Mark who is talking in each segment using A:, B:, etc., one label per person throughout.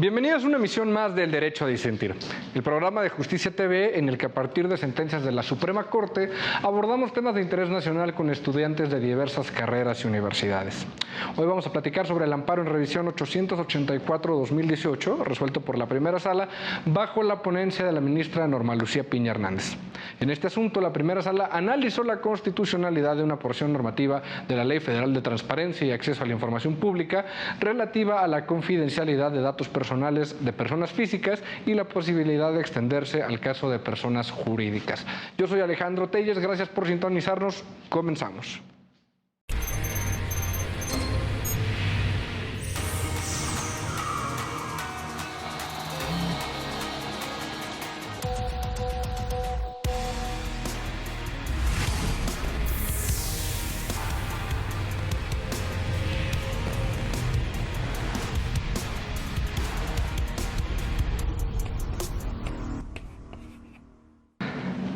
A: Bienvenidos a una emisión más del Derecho a Disentir, el programa de Justicia TV en el que a partir de sentencias de la Suprema Corte abordamos temas de interés nacional con estudiantes de diversas carreras y universidades. Hoy vamos a platicar sobre el amparo en revisión 884-2018, resuelto por la primera sala, bajo la ponencia de la ministra Norma Lucía Piña Hernández. En este asunto, la primera sala analizó la constitucionalidad de una porción normativa de la Ley Federal de Transparencia y Acceso a la Información Pública relativa a la confidencialidad de datos personales de personas físicas y la posibilidad de extenderse al caso de personas jurídicas. Yo soy Alejandro Telles, gracias por sintonizarnos. Comenzamos.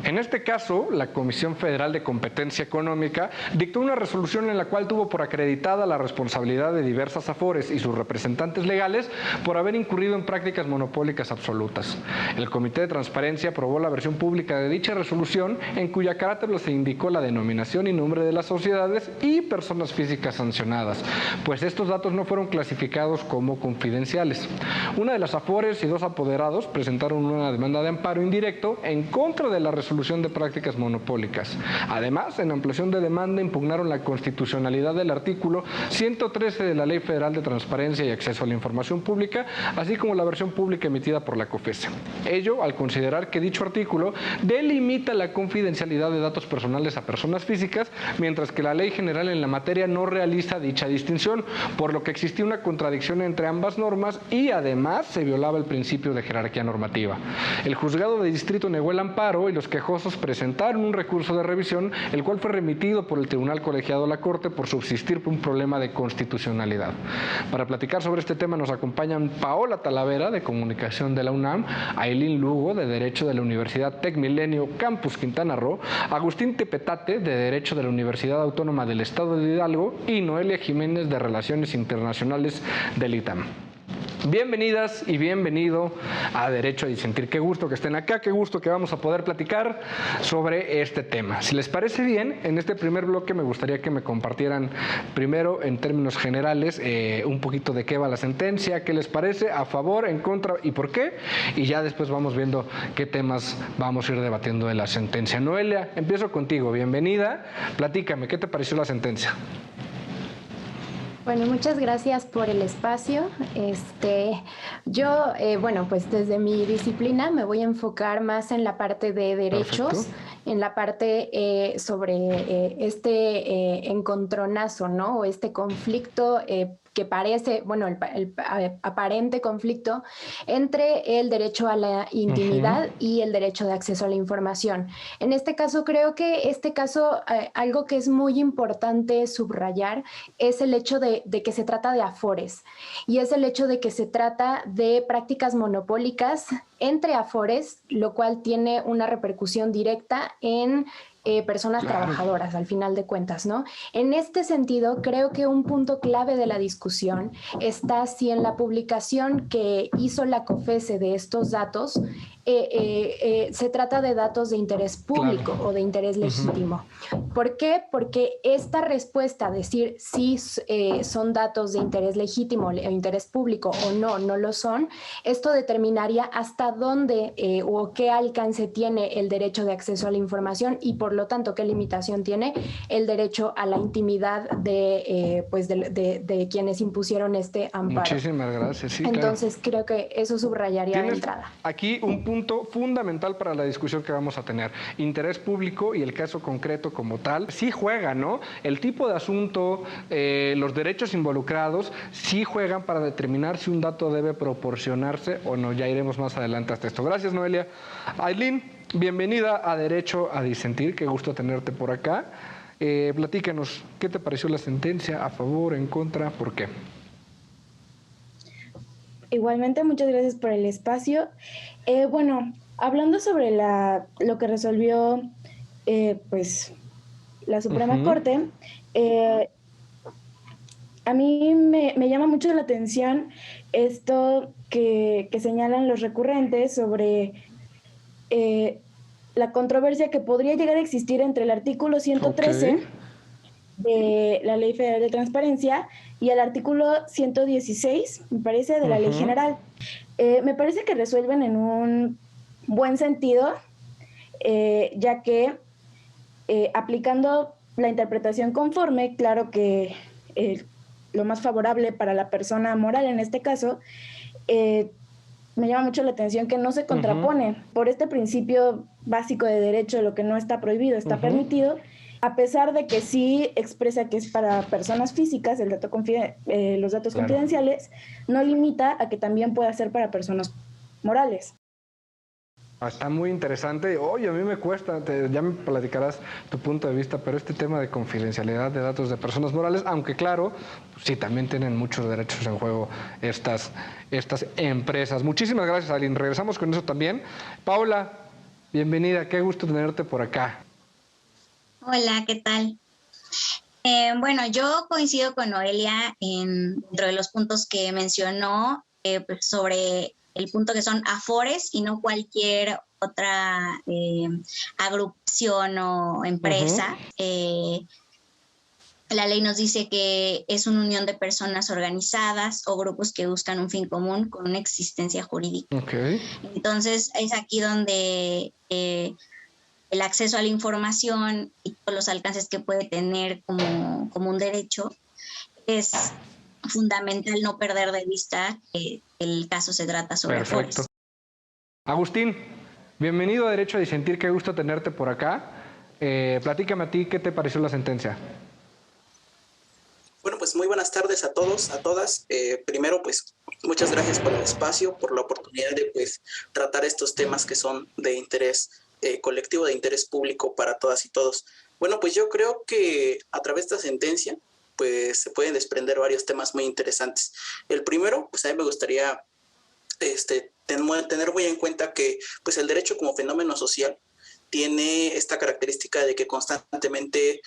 A: En este caso, la Comisión Federal de Competencia Económica dictó una resolución en la cual tuvo por acreditada la responsabilidad de diversas afores y sus representantes legales por haber incurrido en prácticas monopólicas absolutas. El Comité de Transparencia aprobó la versión pública de dicha resolución, en cuya carácter se indicó la denominación y nombre de las sociedades y personas físicas sancionadas, pues estos datos no fueron clasificados como confidenciales. Una de las afores y dos apoderados presentaron una demanda de amparo indirecto en contra de la resolución de prácticas monopólicas. Además, en ampliación de demanda impugnaron la constitucionalidad del artículo 113 de la Ley Federal de Transparencia y Acceso a la Información Pública, así como la versión pública emitida por la COFESE. Ello al considerar que dicho artículo delimita la confidencialidad de datos personales a personas físicas, mientras que la ley general en la materia no realiza dicha distinción, por lo que existía una contradicción entre ambas normas y además se violaba el principio de jerarquía normativa. El juzgado de distrito negó el amparo y los quejosos presentaron un recurso de revisión, el cual fue remitido por el Tribunal Colegiado a la Corte por subsistir un problema de constitucionalidad. Para platicar sobre este tema nos acompañan Paola Talavera, de Comunicación de la UNAM, Ailín Lugo, de Derecho de la Universidad Tec Milenio Campus Quintana Roo, Agustín Tepetate, de Derecho de la Universidad Autónoma del Estado de Hidalgo, y Noelia Jiménez, de Relaciones Internacionales del ITAM. Bienvenidas y bienvenido a Derecho a Disentir. Qué gusto que estén acá, qué gusto que vamos a poder platicar sobre este tema. Si les parece bien, en este primer bloque me gustaría que me compartieran primero en términos generales un poquito de qué va la sentencia, qué les parece, a favor, en contra y por qué, y ya después vamos viendo qué temas vamos a ir debatiendo de la sentencia. Noelia, empiezo contigo, bienvenida, platícame, ¿qué te pareció la sentencia?
B: Bueno, muchas gracias por el espacio. Yo, pues desde mi disciplina me voy a enfocar más en la parte de derechos, perfecto, en la parte sobre este encontronazo, ¿no? O este conflicto que parece, el aparente conflicto entre el derecho a la intimidad y el derecho de acceso a la información. En este caso, creo que algo que es muy importante subrayar es el hecho de que se trata de afores, y es el hecho de que se trata de prácticas monopólicas entre afores, lo cual tiene una repercusión directa en personas trabajadoras, al final de cuentas, ¿no? En este sentido, creo que un punto clave de la discusión está si en la publicación que hizo la COFESE de estos datos se trata de datos de interés público o de interés legítimo. ¿Por qué? Porque esta respuesta a decir si son datos de interés legítimo o interés público o no lo son, esto determinaría hasta dónde o qué alcance tiene el derecho de acceso a la información y por lo tanto qué limitación tiene el derecho a la intimidad de quienes impusieron este amparo.
A: Muchísimas gracias. Sí,
B: entonces creo que eso subrayaría de entrada.
A: Aquí un punto fundamental para la discusión que vamos a tener. Interés público y el caso concreto como tal, sí juega, ¿no? El tipo de asunto, los derechos involucrados, sí juegan para determinar si un dato debe proporcionarse o no. Ya iremos más adelante hasta esto. Gracias, Noelia. Ailín, bienvenida a Derecho a Disentir. Qué gusto tenerte por acá. Platícanos, ¿qué te pareció la sentencia? ¿A favor, en contra? ¿Por qué?
C: Igualmente, muchas gracias por el espacio. Hablando sobre lo que resolvió la Suprema Corte, a mí me llama mucho la atención esto que señalan los recurrentes sobre la controversia que podría llegar a existir entre el artículo 113 de la Ley Federal de Transparencia y el artículo 116, me parece, de la Ley General. Me parece que resuelven en un buen sentido, ya que aplicando la interpretación conforme, claro que lo más favorable para la persona moral en este caso, me llama mucho la atención que no se contrapone por este principio básico de derecho, lo que no está prohibido está permitido, a pesar de que sí expresa que es para personas físicas, los datos confidenciales, no limita a que también pueda ser para personas morales.
A: Está muy interesante. Oye, a mí me cuesta, ya me platicarás tu punto de vista, pero este tema de confidencialidad de datos de personas morales, aunque claro, sí, también tienen muchos derechos en juego estas empresas. Muchísimas gracias, Aline. Regresamos con eso también. Paula, bienvenida, qué gusto tenerte por acá.
D: Hola, ¿qué tal? Bueno, yo coincido con Noelia dentro de los puntos que mencionó pues sobre el punto que son afores y no cualquier otra agrupación o empresa. La ley nos dice que es una unión de personas organizadas o grupos que buscan un fin común con una existencia jurídica. Entonces, es aquí donde el acceso a la información y todos los alcances que puede tener como un derecho es fundamental no perder de vista que el caso se trata sobre afores.
A: Agustín, bienvenido a Derecho a Disentir, qué gusto tenerte por acá. Platícame a ti, ¿qué te pareció la sentencia?
E: Bueno, pues muy buenas tardes a todos, a todas. Primero, pues muchas gracias por el espacio, por la oportunidad de pues tratar estos temas que son de interés colectivo, de interés público para todas y todos. Bueno, pues yo creo que a través de esta sentencia pues se pueden desprender varios temas muy interesantes. El primero, pues a mí me gustaría tener muy en cuenta que pues el derecho como fenómeno social tiene esta característica de que constantemente,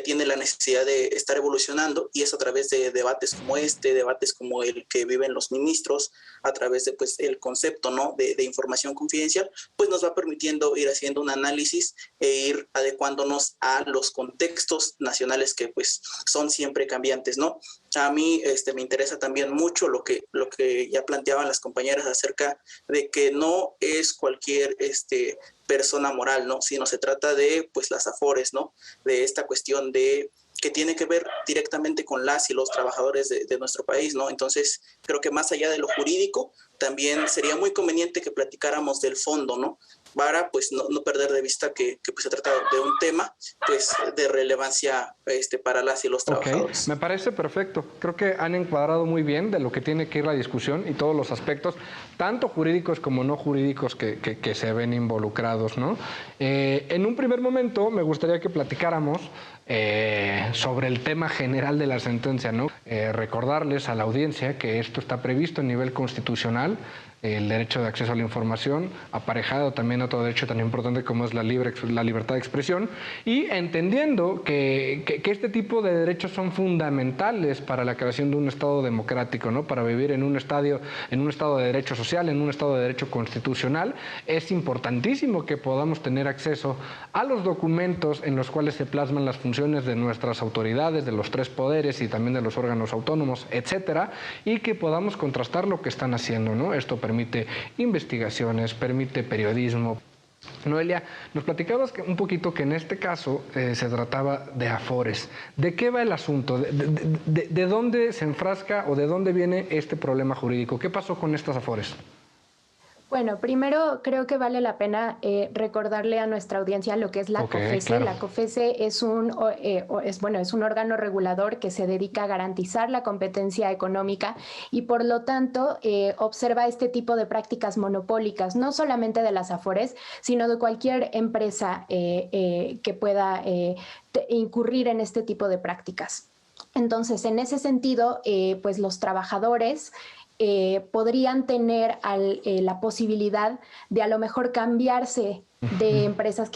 E: tiene la necesidad de estar evolucionando, y es a través de debates como debates como el que viven los ministros, a través de pues el concepto, ¿no?, de información confidencial, pues nos va permitiendo ir haciendo un análisis e ir adecuándonos a los contextos nacionales que pues son siempre cambiantes, ¿no? A mí me interesa también mucho lo que ya planteaban las compañeras acerca de que no es cualquier persona moral, ¿no?, sino se trata de pues las afores, ¿no?, de esta cuestión de que tiene que ver directamente con las y los trabajadores de nuestro país, ¿no? Entonces, creo que más allá de lo jurídico, también sería muy conveniente que platicáramos del fondo, ¿no?, para pues no perder de vista que pues se trata de un tema pues de relevancia para las y los trabajadores.
A: Me parece perfecto. Creo que han encuadrado muy bien de lo que tiene que ir la discusión y todos los aspectos, tanto jurídicos como no jurídicos que se ven involucrados, ¿no? En un primer momento me gustaría que platicáramos sobre el tema general de la sentencia, ¿no? Recordarles a la audiencia que esto está previsto a nivel constitucional, el derecho de acceso a la información, aparejado también a otro derecho tan importante como es la libertad de expresión, y entendiendo que este tipo de derechos son fundamentales para la creación de un Estado democrático, ¿no?, para vivir en un Estado de derecho social, en un Estado de derecho constitucional. Es importantísimo que podamos tener acceso a los documentos en los cuales se plasman las funciones de nuestras autoridades, de los tres poderes y también de los órganos autónomos, etcétera, y que podamos contrastar lo que están haciendo, ¿no? Esto permite investigaciones, permite periodismo. Noelia, nos platicabas un poquito que en este caso se trataba de afores. ¿De qué va el asunto? ¿De dónde se enfrasca o de dónde viene este problema jurídico? ¿Qué pasó con estas afores?
B: Bueno, primero creo que vale la pena recordarle a nuestra audiencia lo que es la COFESE. Claro. La COFESE es un órgano regulador que se dedica a garantizar la competencia económica y por lo tanto observa este tipo de prácticas monopólicas, no solamente de las afores, sino de cualquier empresa que pueda incurrir en este tipo de prácticas. Entonces, en ese sentido, pues los trabajadores podrían tener la posibilidad de a lo mejor cambiarse de empresas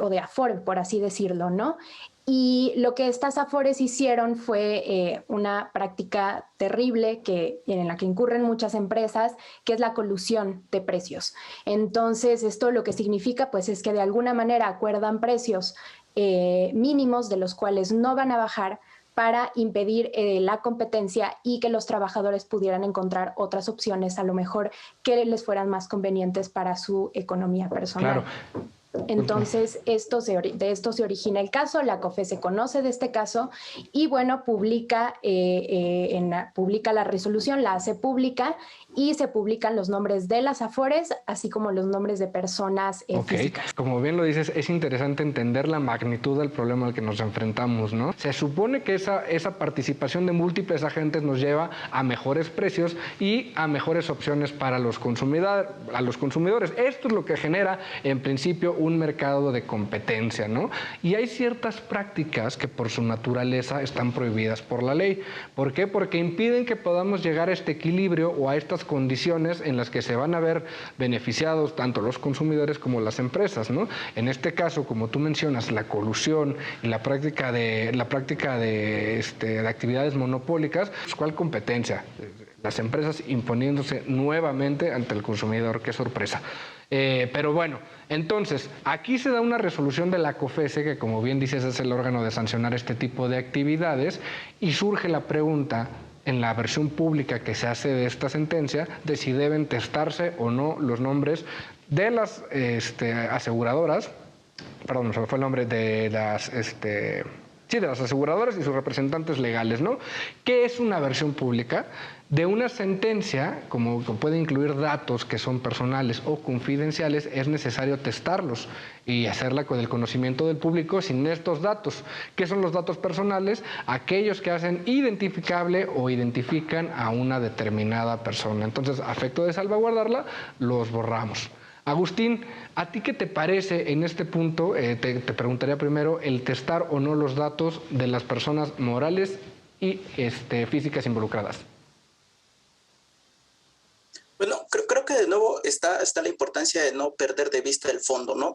B: o de afore, por así decirlo, ¿no? Y lo que estas Afores hicieron fue una práctica terrible en la que incurren muchas empresas, que es la colusión de precios. Entonces, esto lo que significa pues, es que de alguna manera acuerdan precios mínimos de los cuales no van a bajar para impedir la competencia y que los trabajadores pudieran encontrar otras opciones, a lo mejor que les fueran más convenientes para su economía personal.
A: Claro.
B: Entonces, de esto se origina el caso, la COFESE conoce de este caso y, bueno, publica la resolución, la hace pública y se publican los nombres de las Afores, así como los nombres de personas físicas.
A: Como bien lo dices, es interesante entender la magnitud del problema al que nos enfrentamos, ¿no? Se supone que esa participación de múltiples agentes nos lleva a mejores precios y a mejores opciones para los consumidores. Esto es lo que genera, en principio, un mercado de competencia, ¿no? Y hay ciertas prácticas que por su naturaleza están prohibidas por la ley. ¿Por qué? Porque impiden que podamos llegar a este equilibrio o a estas condiciones en las que se van a ver beneficiados tanto los consumidores como las empresas, ¿no? En este caso, como tú mencionas, la colusión y la práctica de actividades monopólicas, pues, ¿cuál competencia? Las empresas imponiéndose nuevamente ante el consumidor, qué sorpresa. Pero bueno, entonces, aquí se da una resolución de la COFESE, que como bien dices es el órgano de sancionar este tipo de actividades, y surge la pregunta en la versión pública que se hace de esta sentencia de si deben testarse o no los nombres de las aseguradoras, perdón, se me fue el nombre de las de las aseguradoras y sus representantes legales, ¿no? ¿Qué es una versión pública? De una sentencia, como puede incluir datos que son personales o confidenciales, es necesario testarlos y hacerla con el conocimiento del público sin estos datos. ¿Qué son los datos personales? Aquellos que hacen identificable o identifican a una determinada persona. Entonces, a efecto de salvaguardarla, los borramos. Agustín, ¿a ti qué te parece en este punto? Te preguntaría primero el testar o no los datos de las personas morales y físicas involucradas.
E: Bueno, creo que de nuevo está la importancia de no perder de vista el fondo, ¿no?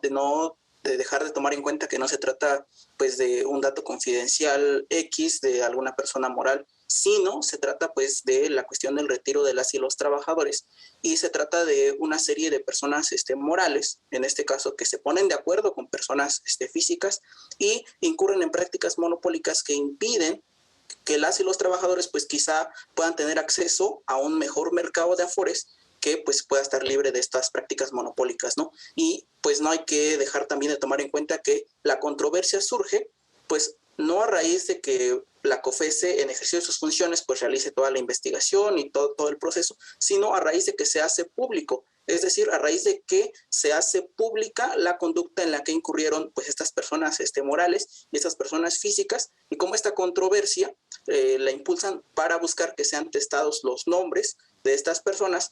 E: De dejar de tomar en cuenta que no se trata pues de un dato confidencial X de alguna persona moral, sino se trata pues de la cuestión del retiro de las y los trabajadores, y se trata de una serie de personas morales, en este caso, que se ponen de acuerdo con personas físicas y incurren en prácticas monopólicas que impiden que las y los trabajadores pues quizá puedan tener acceso a un mejor mercado de afores que pues pueda estar libre de estas prácticas monopólicas, ¿no? Y pues no hay que dejar también de tomar en cuenta que la controversia surge pues no a raíz de que la COFESE en ejercicio de sus funciones pues realice toda la investigación y todo el proceso, sino a raíz de que se hace público, es decir, a raíz de que se hace pública la conducta en la que incurrieron pues estas personas morales y estas personas físicas, y como esta controversia la impulsan para buscar que sean testados los nombres de estas personas,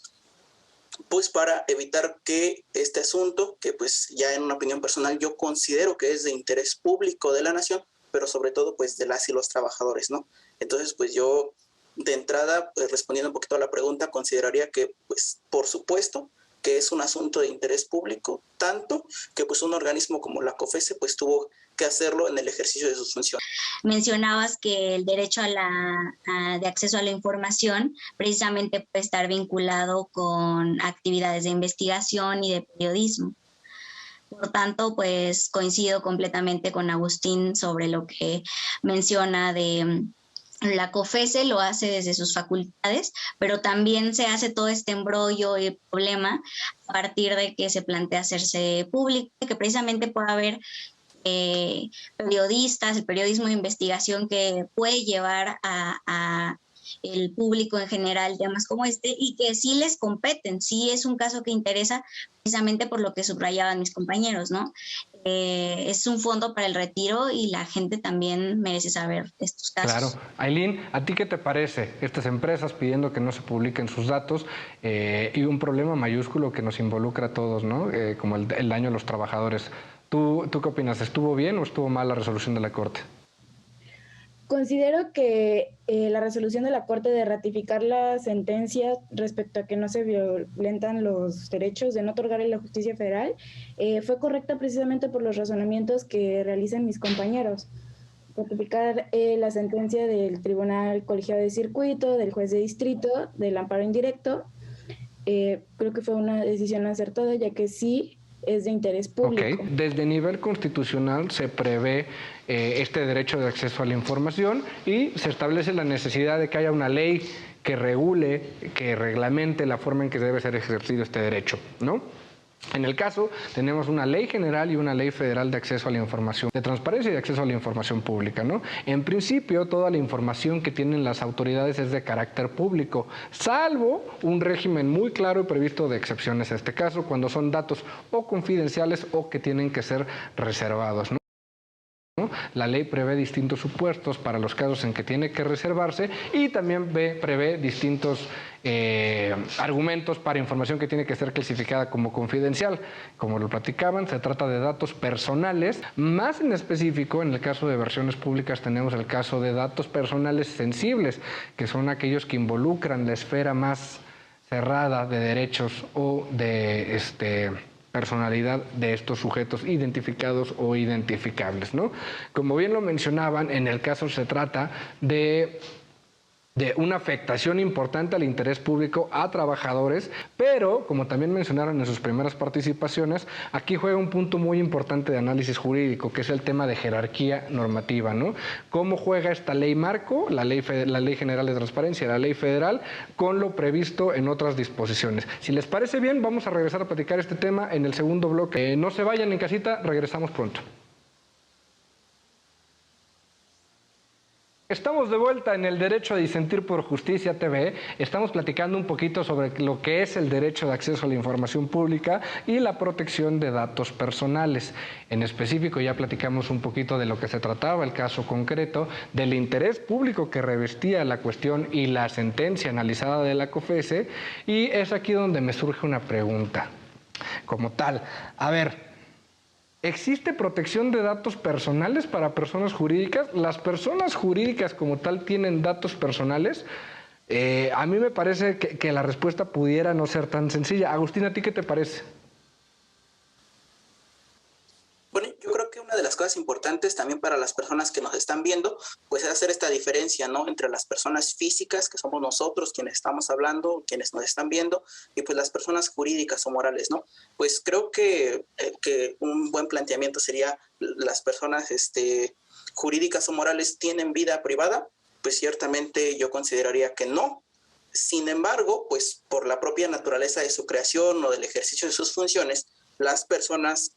E: pues para evitar que este asunto, que pues ya en una opinión personal yo considero que es de interés público de la nación, pero sobre todo pues de las y los trabajadores, ¿no? Entonces pues yo de entrada, pues, respondiendo un poquito a la pregunta, consideraría que pues por supuesto que es un asunto de interés público, tanto que pues un organismo como la COFESE pues tuvo que hacerlo en el ejercicio de sus funciones.
D: Mencionabas que el derecho de acceso a la información precisamente puede estar vinculado con actividades de investigación y de periodismo. Por tanto, pues coincido completamente con Agustín sobre lo que menciona de la COFESE, lo hace desde sus facultades, pero también se hace todo este embrollo y problema a partir de que se plantea hacerse público, que precisamente puede haber periodistas, el periodismo de investigación que puede llevar a el público en general temas como y que sí les competen, sí es un caso que interesa precisamente por lo que subrayaban mis compañeros, ¿no? Es un fondo para el retiro y la gente también merece saber estos casos.
A: Claro. Ailín, ¿a ti qué te parece? Estas empresas pidiendo que no se publiquen sus datos y un problema mayúsculo que nos involucra a todos, ¿no? Como el daño a los trabajadores. ¿Tú qué opinas? ¿Estuvo bien o estuvo mal la resolución de la Corte?
C: Considero que la resolución de la Corte de ratificar la sentencia respecto a que no se violentan los derechos de no otorgar la justicia federal fue correcta precisamente por los razonamientos que realizan mis compañeros. ratificar la sentencia del Tribunal Colegiado de Circuito, del juez de distrito, del amparo indirecto. Creo que fue una decisión acertada, ya que sí es de interés público.
A: Okay. Desde nivel constitucional se prevé este derecho de acceso a la información y se establece la necesidad de que haya una ley que regule, que reglamente la forma en que debe ser ejercido este derecho, ¿no? En el caso, tenemos una ley general y una ley federal de acceso a la información, de transparencia y de acceso a la información pública, ¿no? En principio, toda la información que tienen las autoridades es de carácter público, salvo un régimen muy claro y previsto de excepciones a este caso, cuando son datos o confidenciales o que tienen que ser reservados, ¿no? La ley prevé distintos supuestos para los casos en que tiene que reservarse y también prevé distintos argumentos para información que tiene que ser clasificada como confidencial. Como lo platicaban, se trata de datos personales. Más en específico, en el caso de versiones públicas tenemos el caso de datos personales sensibles, que son aquellos que involucran la esfera más cerrada de derechos o de personalidad de estos sujetos identificados o identificables, ¿no? Como bien lo mencionaban, en el caso se trata de una afectación importante al interés público a trabajadores, pero, como también mencionaron en sus primeras participaciones, aquí juega un punto muy importante de análisis jurídico, que es el tema de jerarquía normativa, ¿no? ¿Cómo juega esta ley marco, la ley general de transparencia, la ley federal, con lo previsto en otras disposiciones? Si les parece bien, vamos a regresar a platicar este tema en el segundo bloque. No se vayan en casita, regresamos pronto. Estamos de vuelta en el Derecho a Disentir por Justicia TV. Estamos platicando un poquito sobre lo que es el derecho de acceso a la información pública y la protección de datos personales. En específico, ya platicamos un poquito de lo que se trataba, el caso concreto, del interés público que revestía la cuestión y la sentencia analizada de la COFESE. Y es aquí donde me surge una pregunta. Como tal, a ver, ¿existe protección de datos personales para personas jurídicas? ¿Las personas jurídicas como tal tienen datos personales? A mí me parece que la respuesta pudiera no ser tan sencilla. Agustín, ¿a ti qué te parece?
E: Bueno, yo creo que una de las cosas importantes también para las personas que nos están viendo, pues es hacer esta diferencia, ¿no? Entre las personas físicas, que somos nosotros quienes estamos hablando, quienes nos están viendo, y pues las personas jurídicas o morales, ¿no? Pues creo que un buen planteamiento sería las personas jurídicas o morales tienen vida privada, pues ciertamente yo consideraría que no. Sin embargo, pues por la propia naturaleza de su creación o del ejercicio de sus funciones, las personas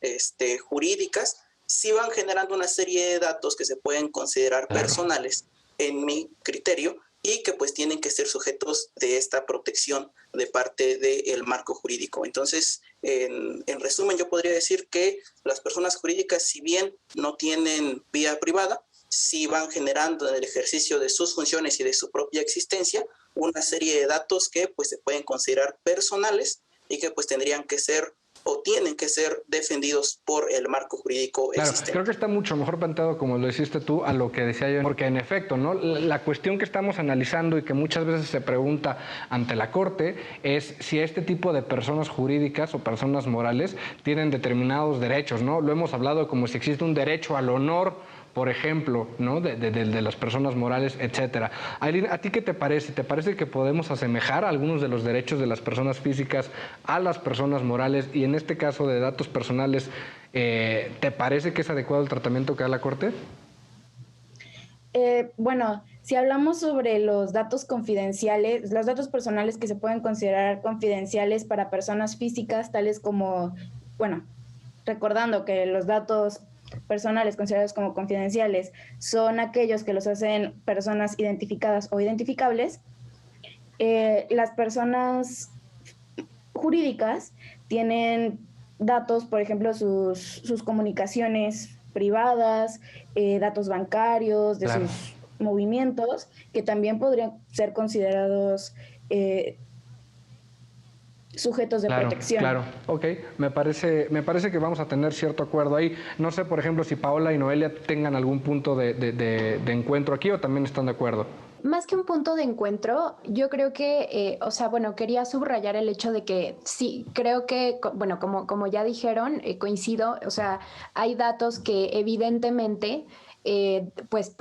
E: jurídicas sí van generando una serie de datos que se pueden considerar personales, en mi criterio, y que pues tienen que ser sujetos de esta protección de parte del marco jurídico. Entonces, en resumen, yo podría decir que las personas jurídicas, si bien no tienen vida privada, sí van generando en el ejercicio de sus funciones y de su propia existencia una serie de datos que pues se pueden considerar personales y que pues tendrían que ser o tienen que ser defendidos por el marco jurídico existente.
A: Creo que está mucho mejor planteado, como lo hiciste tú, a lo que decía yo, porque en efecto, ¿no? La cuestión que estamos analizando y que muchas veces se pregunta ante la Corte es si este tipo de personas jurídicas o personas morales tienen determinados derechos, ¿no? Lo hemos hablado como si existe un derecho al honor, por ejemplo, ¿no? de las personas morales, etcétera. Ailín, ¿a ti qué te parece? ¿Te parece que podemos asemejar algunos de los derechos de las personas físicas a las personas morales? Y en este caso de datos personales, ¿te parece que es adecuado el tratamiento que da la Corte?
C: Bueno, si hablamos sobre los datos confidenciales, los datos personales que se pueden considerar confidenciales para personas físicas, tales como, bueno, recordando que los datos personales considerados como confidenciales son aquellos que los hacen personas identificadas o identificables, las personas jurídicas tienen datos, por ejemplo, sus comunicaciones privadas, datos bancarios, de sus movimientos, que también podrían ser considerados sujetos de protección.
A: Claro, ok. Me parece que vamos a tener cierto acuerdo ahí. No sé, por ejemplo, si Paola y Noelia tengan algún punto de encuentro aquí o también están de acuerdo.
B: Más que un punto de encuentro, yo creo que, quería subrayar el hecho de que sí, creo que, como ya dijeron, coincido, hay datos que evidentemente pues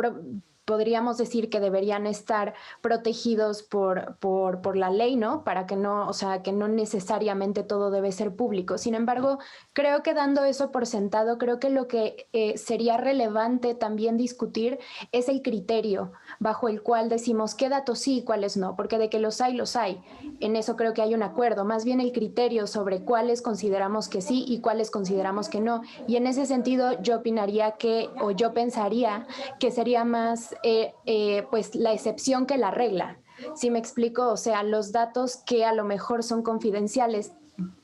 B: podríamos decir que deberían estar protegidos por la ley, ¿no? Para que no, o sea, que no necesariamente todo debe ser público. Sin embargo, creo que dando eso por sentado, creo que lo que sería relevante también discutir es el criterio bajo el cual decimos qué datos sí y cuáles no, porque de que los hay, los hay. En eso creo que hay un acuerdo, más bien el criterio sobre cuáles consideramos que sí y cuáles consideramos que no. Y en ese sentido yo opinaría que, o yo pensaría que sería más pues la excepción que la regla. ¿Sí me explico? O sea, los datos que a lo mejor son confidenciales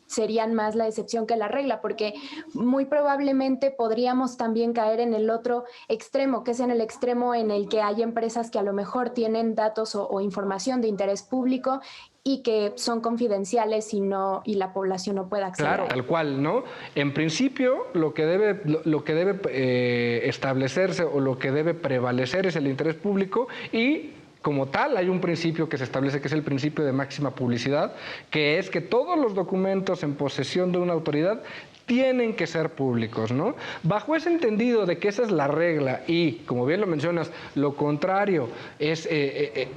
B: serían más la excepción que la regla, porque muy probablemente podríamos también caer en el otro extremo, que es en el extremo en el que hay empresas que a lo mejor tienen datos o información de interés público y que son confidenciales y la población no puede acceder.
A: Claro, tal cual, ¿no? En principio, lo que debe establecerse o lo que debe prevalecer es el interés público y como tal, hay un principio que se establece que es el principio de máxima publicidad, que es que todos los documentos en posesión de una autoridad tienen que ser públicos, ¿no? Bajo ese entendido de que esa es la regla y, como bien lo mencionas, lo contrario es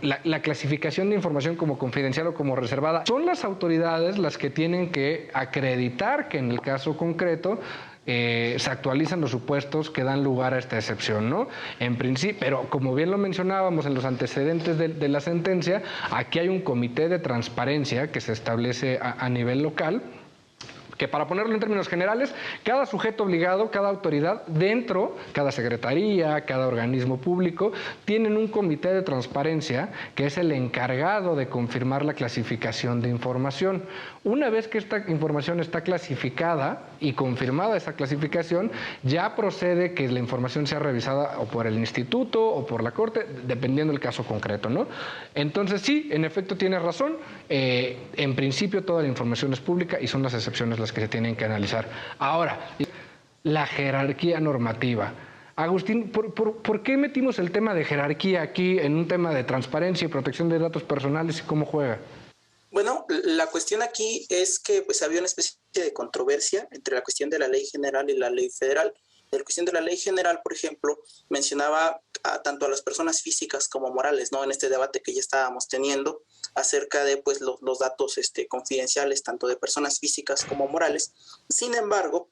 A: la clasificación de información como confidencial o como reservada, son las autoridades las que tienen que acreditar que en el caso concreto se actualizan los supuestos que dan lugar a esta excepción, ¿no? En principio, pero como bien lo mencionábamos en los antecedentes de la sentencia, aquí hay un comité de transparencia que se establece a nivel local, que para ponerlo en términos generales, cada sujeto obligado, cada autoridad dentro, cada secretaría, cada organismo público, tienen un comité de transparencia que es el encargado de confirmar la clasificación de información. Una vez que esta información está clasificada y confirmada esa clasificación, ya procede que la información sea revisada o por el instituto o por la corte, dependiendo del caso concreto, ¿no? Entonces sí, en efecto tienes razón, en principio toda la información es pública y son las excepciones las que se tienen que analizar. Ahora, la jerarquía normativa. Agustín, ¿por qué metimos el tema de jerarquía aquí en un tema de transparencia y protección de datos personales y cómo juega?
E: Bueno, la cuestión aquí es que pues había una especie de controversia entre la cuestión de la ley general y la ley federal. La cuestión de la ley general, por ejemplo, mencionaba tanto a las personas físicas como morales, ¿no? En este debate que ya estábamos teniendo acerca de pues los datos confidenciales tanto de personas físicas como morales. Sin embargo,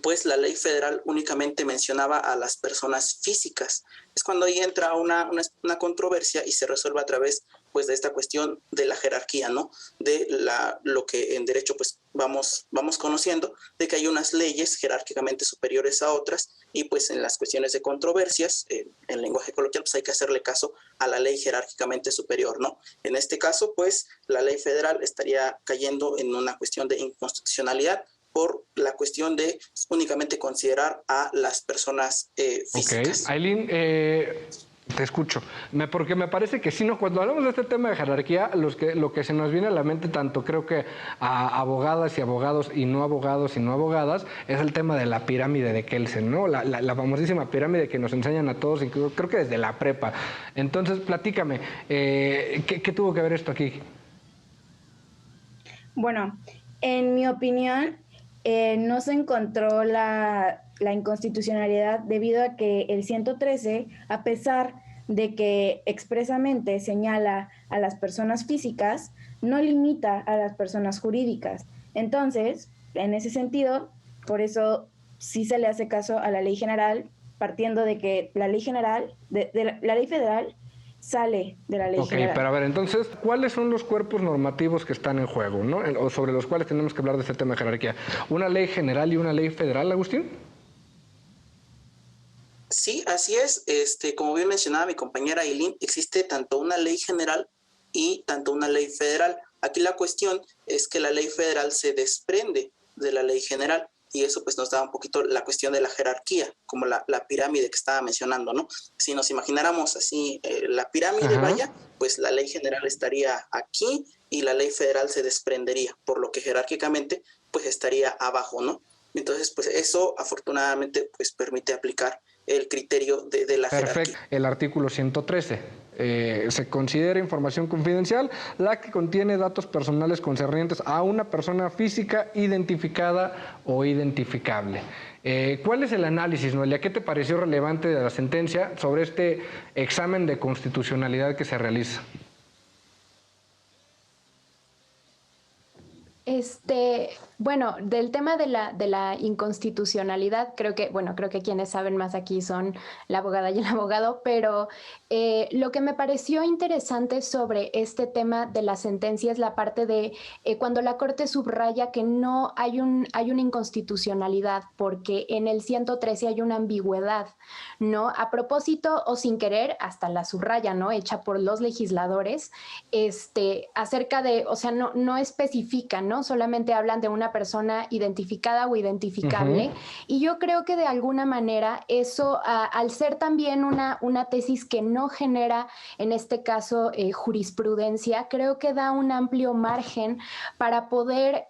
E: pues la ley federal únicamente mencionaba a las personas físicas. Es cuando ahí entra una controversia y se resuelve a través pues de esta cuestión de la jerarquía, ¿no? De lo que en derecho pues vamos conociendo, de que hay unas leyes jerárquicamente superiores a otras y pues en las cuestiones de controversias, en lenguaje coloquial, pues hay que hacerle caso a la ley jerárquicamente superior, ¿no? En este caso, pues la ley federal estaría cayendo en una cuestión de inconstitucionalidad por la cuestión de únicamente considerar a las personas físicas.
A: Ok, Aileen, te escucho, porque me parece que si no, cuando hablamos de este tema de jerarquía, lo que se nos viene a la mente, tanto creo que a abogadas y abogados y no abogadas, es el tema de la pirámide de Kelsen, ¿no? La famosísima pirámide que nos enseñan a todos, incluso creo que desde la prepa. Entonces, platícame, ¿qué tuvo que ver esto aquí?
C: Bueno, en mi opinión, no se encontró la inconstitucionalidad debido a que el 113, a pesar de que expresamente señala a las personas físicas, no limita a las personas jurídicas. Entonces, en ese sentido, por eso sí se le hace caso a la ley general, partiendo de que la ley general, la ley federal, sale de la ley general.
A: Ok, pero a ver, entonces, ¿cuáles son los cuerpos normativos que están en juego, ¿no? O sobre los cuales tenemos que hablar de este tema de jerarquía? ¿Una ley general y una ley federal, Agustín?
E: Sí, así es. Como bien mencionaba mi compañera Aileen, existe tanto una ley general y tanto una ley federal. Aquí la cuestión es que la ley federal se desprende de la ley general. Y eso pues nos da un poquito la cuestión de la jerarquía, como la pirámide que estaba mencionando, ¿no? Si nos imagináramos así la pirámide, vaya, pues la ley general estaría aquí y la ley federal se desprendería, por lo que jerárquicamente pues estaría abajo, ¿no? Entonces pues eso afortunadamente pues permite aplicar el criterio de la jerarquía.
A: Perfecto. El artículo 113. Se considera información confidencial la que contiene datos personales concernientes a una persona física identificada o identificable. ¿Cuál es el análisis, Noelia? ¿Qué te pareció relevante de la sentencia sobre este examen de constitucionalidad que se realiza?
B: Bueno, del tema de la inconstitucionalidad, creo que quienes saben más aquí son la abogada y el abogado, pero lo que me pareció interesante sobre este tema de la sentencia es la parte de cuando la Corte subraya que no hay una inconstitucionalidad, porque en el 113 hay una ambigüedad, ¿no? A propósito o sin querer, hasta la subraya, ¿no? Hecha por los legisladores, acerca de, o sea, no especifica, ¿no? Solamente hablan de una persona identificada o identificable. Y yo creo que de alguna manera eso, al ser también una tesis que no genera, en este caso, jurisprudencia, creo que da un amplio margen para poder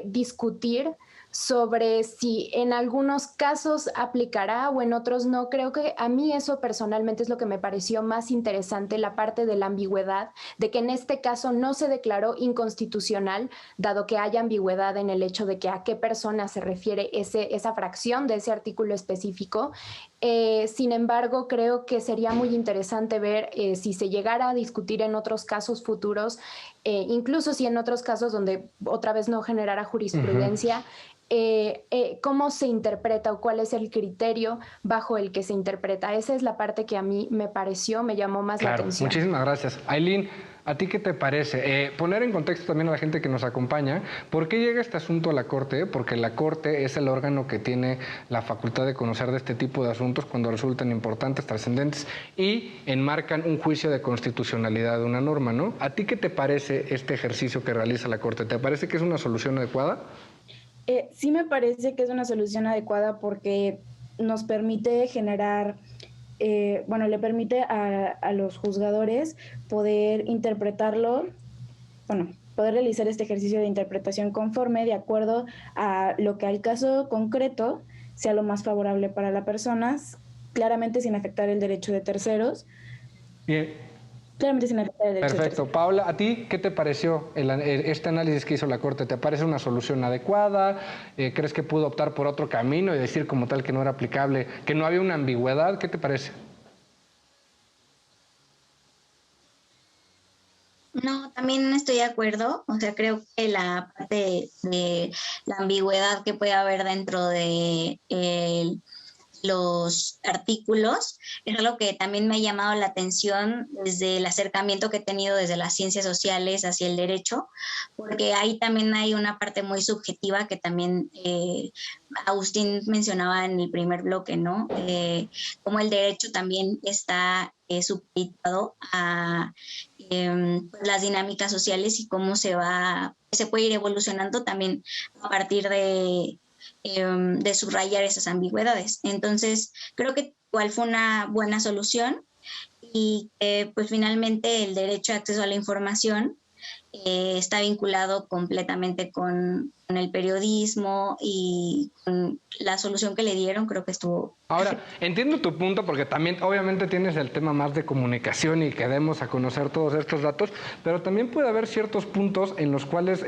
B: discutir sobre si en algunos casos aplicará o en otros no. Creo que a mí eso personalmente es lo que me pareció más interesante, la parte de la ambigüedad, de que en este caso no se declaró inconstitucional, dado que haya ambigüedad en el hecho de que a qué persona se refiere esa fracción de ese artículo específico. Sin embargo, creo que sería muy interesante ver si se llegara a discutir en otros casos futuros, incluso si en otros casos donde otra vez no generara jurisprudencia, cómo se interpreta o cuál es el criterio bajo el que se interpreta. Esa es la parte que a mí me llamó más la atención.
A: Muchísimas gracias. Ailín, ¿a ti qué te parece? Poner en contexto también a la gente que nos acompaña, ¿por qué llega este asunto a la Corte? Porque la Corte es el órgano que tiene la facultad de conocer de este tipo de asuntos cuando resultan importantes, trascendentes y enmarcan un juicio de constitucionalidad de una norma, ¿no? ¿A ti qué te parece este ejercicio que realiza la Corte? ¿Te parece que es una solución adecuada?
C: Sí me parece que es una solución adecuada porque nos permite generar, le permite a los juzgadores poder interpretarlo, poder realizar este ejercicio de interpretación conforme de acuerdo a lo que al caso concreto sea lo más favorable para la persona, claramente sin afectar el derecho de terceros.
A: Bien.
C: Claramente sin afectar el derecho.
A: Perfecto. Paola, ¿a ti qué te pareció este análisis que hizo la Corte? ¿Te parece una solución adecuada? ¿Crees que pudo optar por otro camino y decir como tal que no era aplicable, que no había una ambigüedad? ¿Qué te parece?
D: No, también estoy de acuerdo. O sea, creo que la parte de la ambigüedad que puede haber dentro de los artículos es algo que también me ha llamado la atención desde el acercamiento que he tenido desde las ciencias sociales hacia el derecho, porque ahí también hay una parte muy subjetiva que también Agustín mencionaba en el primer bloque, ¿no? Cómo el derecho también está supeditado a las dinámicas sociales y cómo se puede ir evolucionando también a partir de subrayar esas ambigüedades. Entonces, creo que igual fue una buena solución y pues finalmente el derecho de acceso a la información está vinculado completamente con el periodismo y con la solución que le dieron, creo que estuvo...
A: Ahora, entiendo tu punto porque también obviamente tienes el tema más de comunicación y que demos a conocer todos estos datos, pero también puede haber ciertos puntos en los cuales,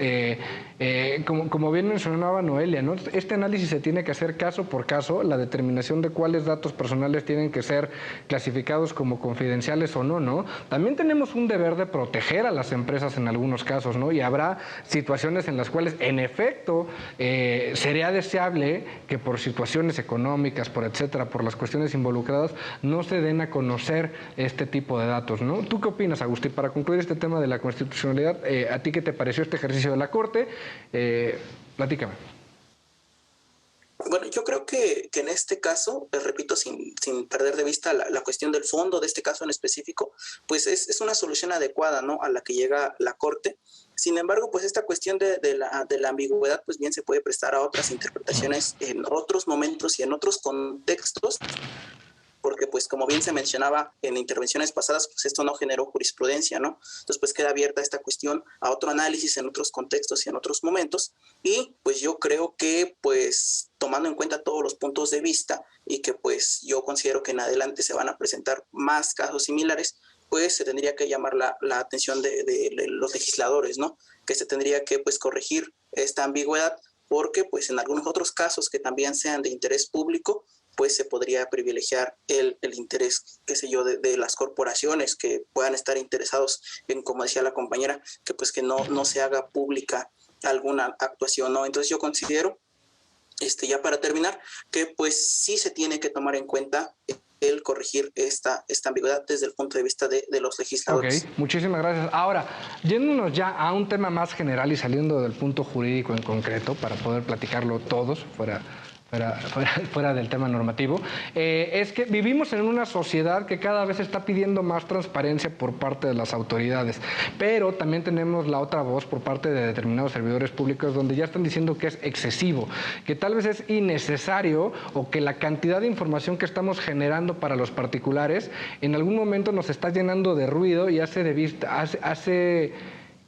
A: como bien mencionaba Noelia, ¿no? Este análisis se tiene que hacer caso por caso, la determinación de cuáles datos personales tienen que ser clasificados como confidenciales o no, ¿no? También tenemos un deber de proteger a las empresas en algunos casos, ¿no? Y habrá situaciones en las cuales, en efecto, sería deseable que por situaciones económicas, por etcétera, por las cuestiones involucradas, no se den a conocer este tipo de datos, ¿no? ¿Tú qué opinas, Agustín? Para concluir este tema de la constitucionalidad, ¿a ti qué te pareció este ejercicio de la Corte? Platícame.
E: Bueno, yo creo que en este caso, repito, sin perder de vista la cuestión del fondo de este caso en específico, pues es una solución adecuada, ¿no?, a la que llega la Corte. Sin embargo, pues esta cuestión de la ambigüedad, pues bien se puede prestar a otras interpretaciones en otros momentos y en otros contextos, porque pues como bien se mencionaba en intervenciones pasadas, pues esto no generó jurisprudencia, ¿no? Entonces pues queda abierta esta cuestión a otro análisis en otros contextos y en otros momentos, y pues yo creo que pues tomando en cuenta todos los puntos de vista y que pues yo considero que en adelante se van a presentar más casos similares, pues se tendría que llamar la atención de los legisladores, ¿no? Que se tendría que pues corregir esta ambigüedad porque pues en algunos otros casos que también sean de interés público, pues se podría privilegiar el interés, qué sé yo, de las corporaciones que puedan estar interesados en, como decía la compañera, que pues que no se haga pública alguna actuación, ¿no? Entonces yo considero, ya para terminar, que pues sí se tiene que tomar en cuenta el corregir esta ambigüedad desde el punto de vista de los legisladores.
A: Ok, muchísimas gracias. Ahora, yéndonos ya a un tema más general y saliendo del punto jurídico en concreto, para poder platicarlo todos fuera del tema normativo, es que vivimos en una sociedad que cada vez está pidiendo más transparencia por parte de las autoridades, pero también tenemos la otra voz por parte de determinados servidores públicos donde ya están diciendo que es excesivo, que tal vez es innecesario o que la cantidad de información que estamos generando para los particulares en algún momento nos está llenando de ruido y hace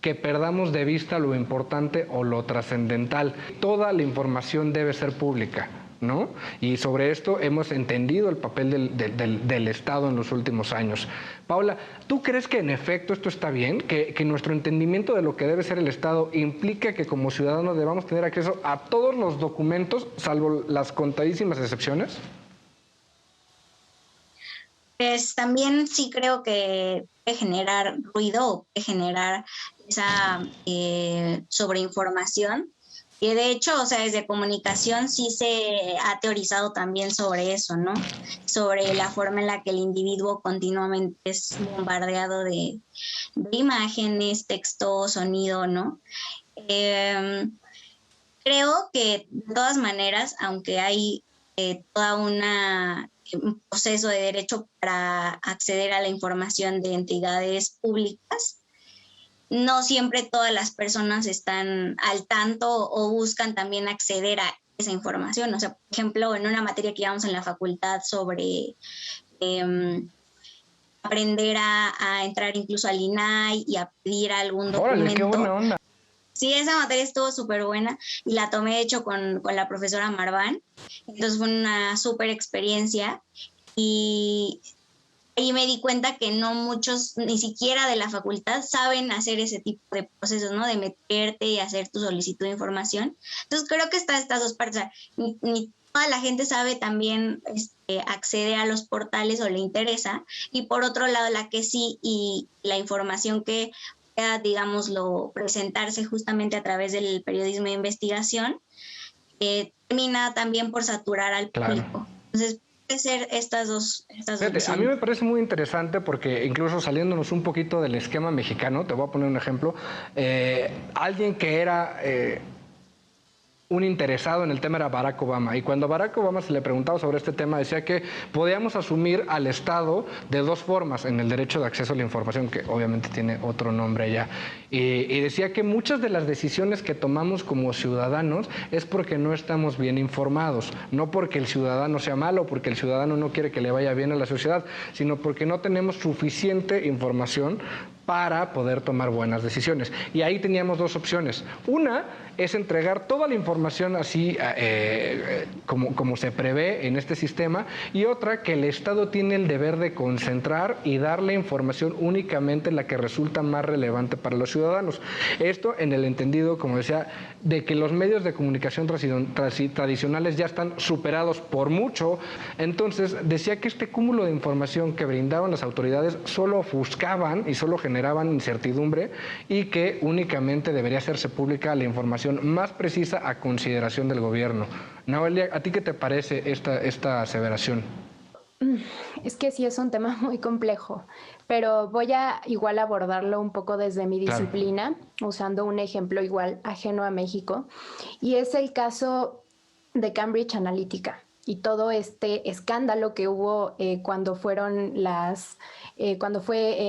A: que perdamos de vista lo importante o lo trascendental. Toda la información debe ser pública, ¿no? Y sobre esto hemos entendido el papel del Estado en los últimos años. Paula, ¿tú crees que en efecto esto está bien? ¿Que nuestro entendimiento de lo que debe ser el Estado implica que como ciudadanos debamos tener acceso a todos los documentos, salvo las contadísimas excepciones?
D: Pues también sí creo que puede generar ruido o puede generar esa sobreinformación. Y de hecho, o sea, desde comunicación sí se ha teorizado también sobre eso, ¿no? Sobre la forma en la que el individuo continuamente es bombardeado de imágenes, texto, sonido, ¿no? Creo que de todas maneras, aunque hay toda un proceso de derecho para acceder a la información de entidades públicas, no siempre todas las personas están al tanto o buscan también acceder a esa información. O sea, por ejemplo, en una materia que llevamos en la facultad sobre aprender a entrar incluso al INAI y a pedir algún documento.
A: ¡Órale, qué buena onda!
D: Sí, esa materia estuvo súper buena y la tomé, de hecho, con la profesora Marván. Entonces fue una súper experiencia y ahí me di cuenta que no muchos, ni siquiera de la facultad, saben hacer ese tipo de procesos, ¿no? De meterte y hacer tu solicitud de información. Entonces creo que está estas dos partes. O sea, ni toda la gente sabe también acceder a los portales o le interesa. Y por otro lado, la que sí y la información que pueda, digámoslo, presentarse justamente a través del periodismo de investigación, termina también por saturar al público. Claro. Entonces, puede ser estas dos visiones.
A: A mí me parece muy interesante porque incluso saliéndonos un poquito del esquema mexicano, te voy a poner un ejemplo, alguien que era un interesado en el tema era Barack Obama, y cuando a Barack Obama se le preguntaba sobre este tema decía que podíamos asumir al Estado de dos formas en el derecho de acceso a la información, que obviamente tiene otro nombre ya, y decía que muchas de las decisiones que tomamos como ciudadanos es porque no estamos bien informados, no porque el ciudadano sea malo, porque el ciudadano no quiere que le vaya bien a la sociedad, sino porque no tenemos suficiente información para poder tomar buenas decisiones. Y ahí teníamos dos opciones. Una es entregar toda la información así como se prevé en este sistema, y otra que el Estado tiene el deber de concentrar y darle información únicamente la que resulta más relevante para los ciudadanos. Esto en el entendido, como decía, de que los medios de comunicación tradicionales ya están superados por mucho. Entonces decía que este cúmulo de información que brindaban las autoridades solo ofuscaban y solo generaban incertidumbre, y que únicamente debería hacerse pública la información más precisa a consideración del gobierno. Noelia, ¿a ti qué te parece esta aseveración?
B: Es que sí es un tema muy complejo, pero voy a igual abordarlo un poco desde mi disciplina, claro, usando un ejemplo igual ajeno a México, y es el caso de Cambridge Analytica y todo este escándalo que hubo cuando fue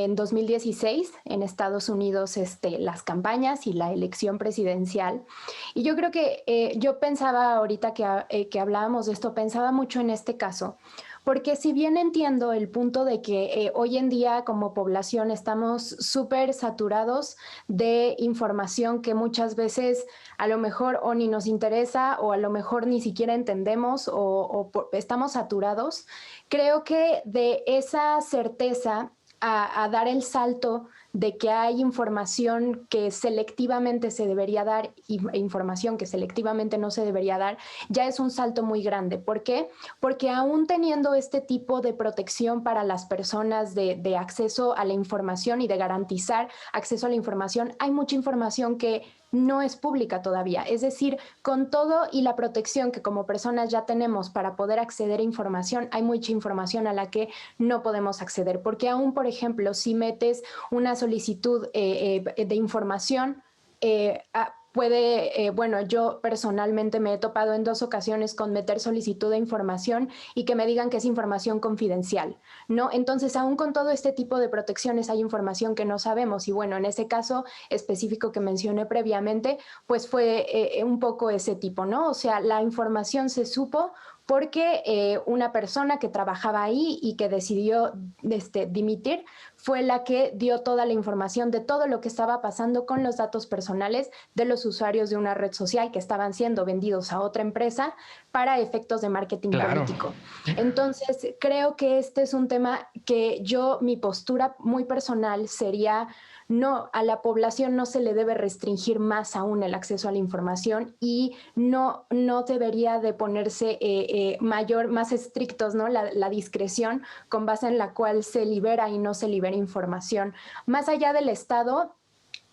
B: en 2016 en Estados Unidos las campañas y la elección presidencial. Y yo creo que yo pensaba ahorita que hablábamos de esto, pensaba mucho en este caso, porque si bien entiendo el punto de que hoy en día como población estamos súper saturados de información que muchas veces a lo mejor o ni nos interesa o a lo mejor ni siquiera entendemos o estamos saturados, creo que de esa certeza a dar el salto de que hay información que selectivamente se debería dar e información que selectivamente no se debería dar, ya es un salto muy grande. ¿Por qué? Porque aún teniendo este tipo de protección para las personas de acceso a la información y de garantizar acceso a la información, hay mucha información que no es pública todavía. Es decir, con todo y la protección que como personas ya tenemos para poder acceder a información, hay mucha información a la que no podemos acceder. Porque aún, por ejemplo, si metes una solicitud de información, bueno, yo personalmente me he topado en 2 ocasiones con meter solicitud de información y que me digan que es información confidencial, ¿no? Entonces, aún con todo este tipo de protecciones hay información que no sabemos y bueno, en ese caso específico que mencioné previamente, pues fue un poco ese tipo, ¿no? O sea, la información se supo porque una persona que trabajaba ahí y que decidió dimitir fue la que dio toda la información de todo lo que estaba pasando con los datos personales de los usuarios de una red social que estaban siendo vendidos a otra empresa para efectos de marketing político. Entonces, creo que este es un tema que mi postura muy personal sería: no, a la población no se le debe restringir más aún el acceso a la información y no debería de ponerse más estrictos, ¿no? La discreción con base en la cual se libera y no se libera información. Más allá del Estado,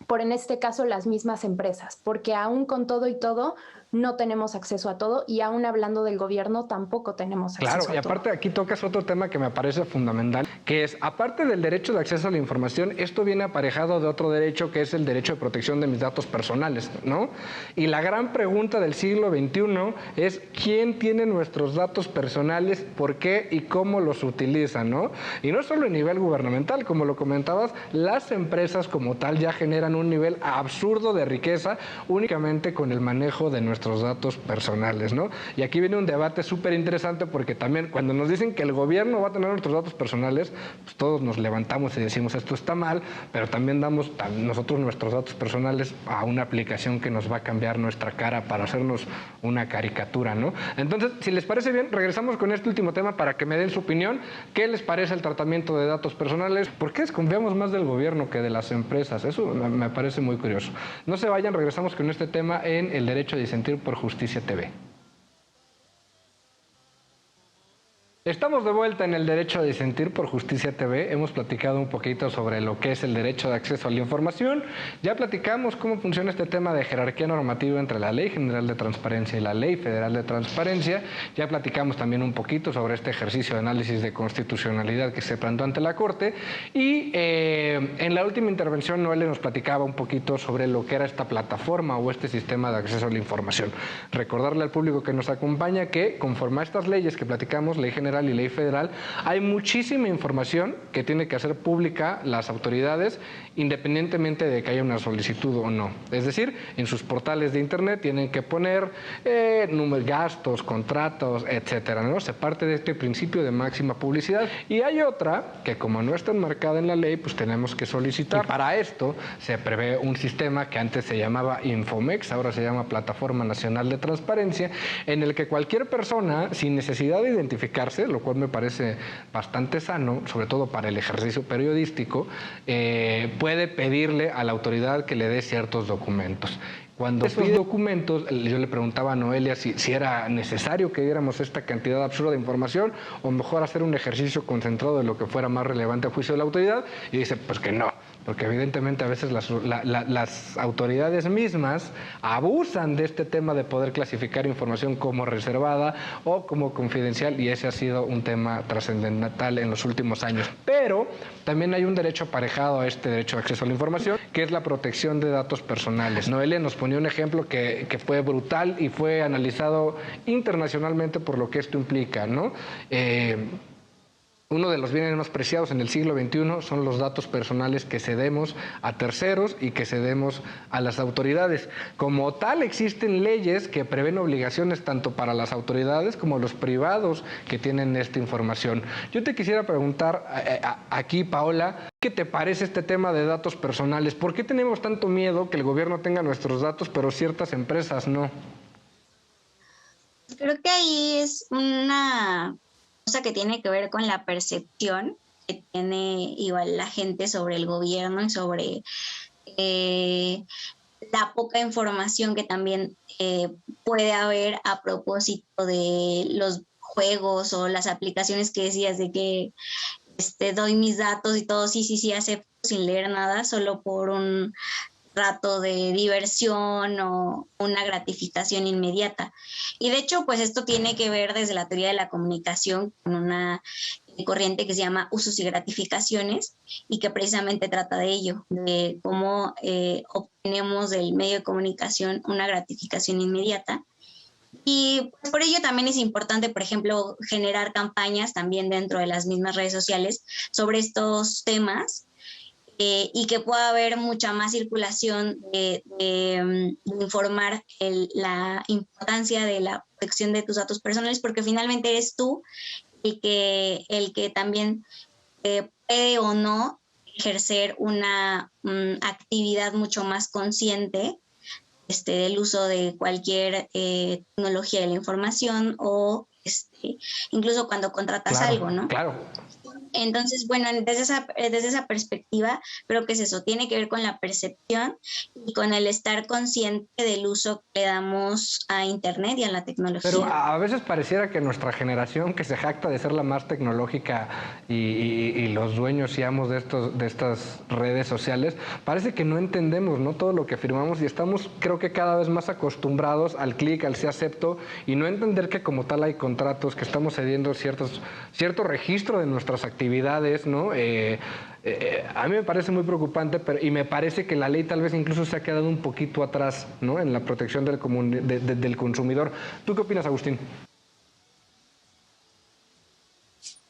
B: por en este caso las mismas empresas, porque aún con todo y todo no tenemos acceso a todo y aún hablando del gobierno tampoco tenemos acceso a todo.
A: Claro, y aparte aquí tocas otro tema que me parece fundamental, que es, aparte del derecho de acceso a la información, esto viene aparejado de otro derecho que es el derecho de protección de mis datos personales, ¿no? Y la gran pregunta del siglo XXI es ¿quién tiene nuestros datos personales, por qué y cómo los utilizan, ¿no? Y no solo a nivel gubernamental, como lo comentabas, las empresas como tal ya generan un nivel absurdo de riqueza únicamente con el manejo de nuestros datos personales, ¿no? Y aquí viene un debate súper interesante porque también cuando nos dicen que el gobierno va a tener nuestros datos personales, pues todos nos levantamos y decimos esto está mal, pero también damos nosotros nuestros datos personales a una aplicación que nos va a cambiar nuestra cara para hacernos una caricatura, ¿no? Entonces, si les parece bien, regresamos con este último tema para que me den su opinión. ¿Qué les parece el tratamiento de datos personales? ¿Por qué desconfiamos más del gobierno que de las empresas? Eso me parece muy curioso. No se vayan, regresamos con este tema en El Derecho a Disentir por Justicia TV. Estamos de vuelta en El Derecho a Disentir por Justicia TV. Hemos platicado un poquito sobre lo que es el derecho de acceso a la información. Ya platicamos cómo funciona este tema de jerarquía normativa entre la Ley General de Transparencia y la Ley Federal de Transparencia. Ya platicamos también un poquito sobre este ejercicio de análisis de constitucionalidad que se planteó ante la Corte. Y en la última intervención, Noelia nos platicaba un poquito sobre lo que era esta plataforma o este sistema de acceso a la información. Recordarle al público que nos acompaña que conforme a estas leyes que platicamos, Ley General y Ley Federal, hay muchísima información que tiene que hacer pública las autoridades independientemente de que haya una solicitud o no. Es decir, en sus portales de internet tienen que poner números, gastos, contratos, etcétera, ¿no? Se parte de este principio de máxima publicidad y hay otra que como no está enmarcada en la ley, pues tenemos que solicitar. Y para esto se prevé un sistema que antes se llamaba Infomex, ahora se llama Plataforma Nacional de Transparencia, en el que cualquier persona, sin necesidad de identificarse, lo cual me parece bastante sano, sobre todo para el ejercicio periodístico, puede pedirle a la autoridad que le dé ciertos documentos. Cuando esos documentos, yo le preguntaba a Noelia si era necesario que diéramos esta cantidad absurda de información o mejor hacer un ejercicio concentrado de lo que fuera más relevante a juicio de la autoridad, y dice pues que no, porque evidentemente a veces las autoridades mismas abusan de este tema de poder clasificar información como reservada o como confidencial, y ese ha sido un tema trascendental en los últimos años. Pero también hay un derecho aparejado a este derecho de acceso a la información, que es la protección de datos personales. Noelia nos ponía un ejemplo que fue brutal y fue analizado internacionalmente por lo que esto implica, ¿no? Uno de los bienes más preciados en el siglo XXI son los datos personales que cedemos a terceros y que cedemos a las autoridades. Como tal, existen leyes que prevén obligaciones tanto para las autoridades como los privados que tienen esta información. Yo te quisiera preguntar aquí, Paola, ¿qué te parece este tema de datos personales? ¿Por qué tenemos tanto miedo que el gobierno tenga nuestros datos, pero ciertas empresas no?
D: Creo que ahí es una cosa que tiene que ver con la percepción que tiene igual la gente sobre el gobierno y sobre la poca información que también puede haber a propósito de los juegos o las aplicaciones que decías de que doy mis datos y todo, sí, acepto sin leer nada, solo por un rato de diversión o una gratificación inmediata. Y de hecho, pues esto tiene que ver desde la teoría de la comunicación con una corriente que se llama usos y gratificaciones y que precisamente trata de ello, de cómo obtenemos del medio de comunicación una gratificación inmediata. Y pues por ello también es importante, por ejemplo, generar campañas también dentro de las mismas redes sociales sobre estos temas, y que pueda haber mucha más circulación de informar la importancia de la protección de tus datos personales, porque finalmente eres tú el que también puede o no ejercer una actividad mucho más consciente del uso de cualquier tecnología de la información o incluso cuando contratas algo, ¿no?
A: Claro.
D: Entonces, bueno, desde esa perspectiva, creo que es eso, tiene que ver con la percepción y con el estar consciente del uso que le damos a Internet y a la tecnología.
A: Pero a veces pareciera que nuestra generación, que se jacta de ser la más tecnológica y los dueños y amos de estas redes sociales, parece que no entendemos, ¿no?, todo lo que afirmamos y estamos, creo que cada vez más acostumbrados al clic, al sí acepto, y no entender que como tal hay contratos, que estamos cediendo cierto registro de nuestras actividades, ¿no? A mí me parece muy preocupante, y me parece que la ley tal vez incluso se ha quedado un poquito atrás, ¿no?, en la protección del consumidor. ¿Tú qué opinas, Agustín?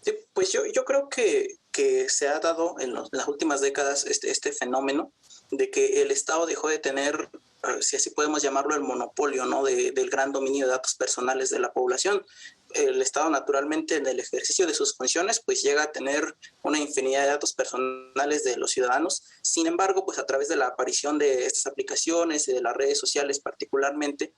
E: Sí, pues yo creo que se ha dado en las últimas décadas este fenómeno de que el Estado dejó de tener, si así podemos llamarlo, el monopolio, ¿no?, del gran dominio de datos personales de la población. El Estado, naturalmente, en el ejercicio de sus funciones, pues llega a tener una infinidad de datos personales de los ciudadanos. Sin embargo, pues a través de la aparición de estas aplicaciones y de las redes sociales particularmente,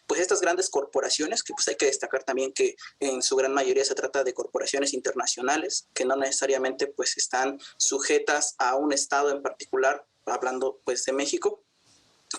E: pues estas grandes corporaciones, que pues hay que destacar también que en su gran mayoría se trata de corporaciones internacionales, que no necesariamente pues están sujetas a un Estado en particular, hablando pues de México,